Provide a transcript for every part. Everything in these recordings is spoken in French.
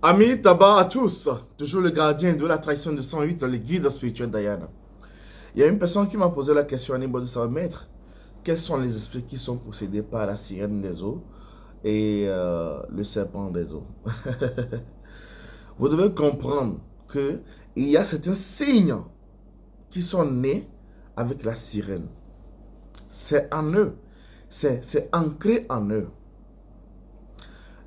Amis, tabac à tous. Toujours le gardien de la tradition de 108, le guide spirituel d'Ayana. Il y a une personne qui m'a posé la question à niveau de savoir, maître, quels sont les esprits qui sont possédés par la sirène des eaux et le serpent des eaux? Vous devez comprendre que il y a certains signes qui sont nés avec la sirène. C'est en eux. C'est ancré en eux.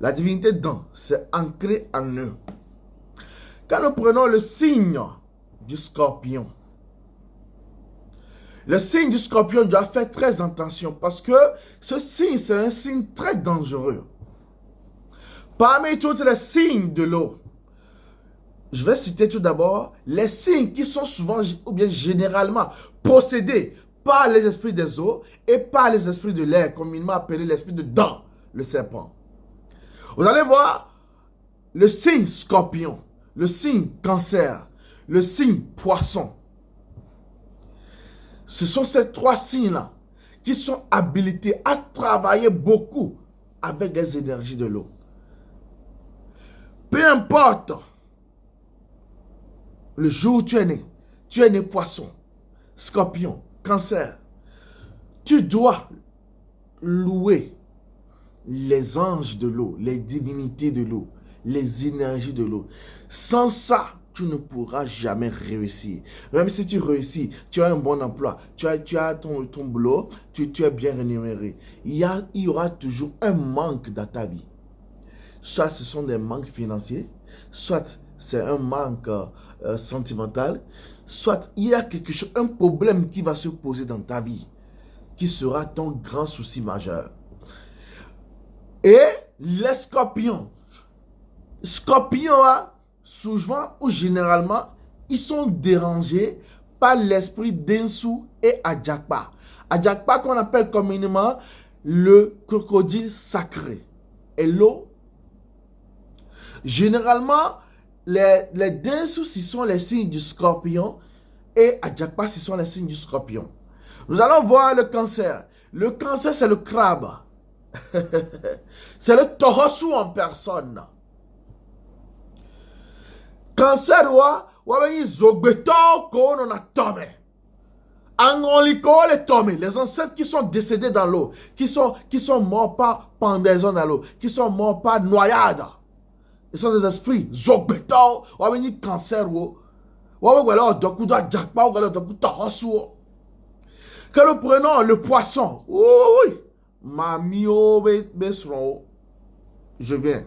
La divinité dedans, c'est ancré en eux. Quand nous prenons le signe du scorpion, le signe du scorpion doit faire très attention parce que ce signe, c'est un signe très dangereux. Parmi tous les signes de l'eau, je vais citer tout d'abord les signes qui sont souvent ou bien généralement possédés par les esprits des eaux et par les esprits de l'air, communément appelé l'esprit de dents, le serpent. Vous allez voir le signe scorpion, le signe cancer, le signe poisson. Ce sont ces trois signes-là qui sont habilités à travailler beaucoup avec les énergies de l'eau. Peu importe le jour où tu es né poisson, scorpion, cancer, tu dois louer les anges de l'eau, les divinités de l'eau, les énergies de l'eau. Sans ça, tu ne pourras jamais réussir. Même si tu réussis, tu as un bon emploi, tu as ton boulot, tu es bien rémunéré. Il y aura toujours un manque dans ta vie. Soit ce sont des manques financiers, soit c'est un manque sentimental, soit il y a quelque chose, un problème qui va se poser dans ta vie, qui sera ton grand souci majeur. Et les scorpions, souvent ou généralement, ils sont dérangés par l'esprit d'Ensu et Adjakpa. Adjakpa qu'on appelle communément le crocodile sacré. Et l'eau, généralement, les Densu, ce sont les signes du scorpion et Adjakpa, ce sont les signes du scorpion. Nous allons voir le cancer. Le cancer, c'est le crabe. C'est le torosu en personne. Cancer les ancêtres qui sont décédés dans l'eau, qui sont morts par pendaison dans l'eau, qui sont morts par noyade. Ils sont des esprits. Zogbeto, cancer. Que nous prenons le poisson. Oui. Mamio besron. Je viens.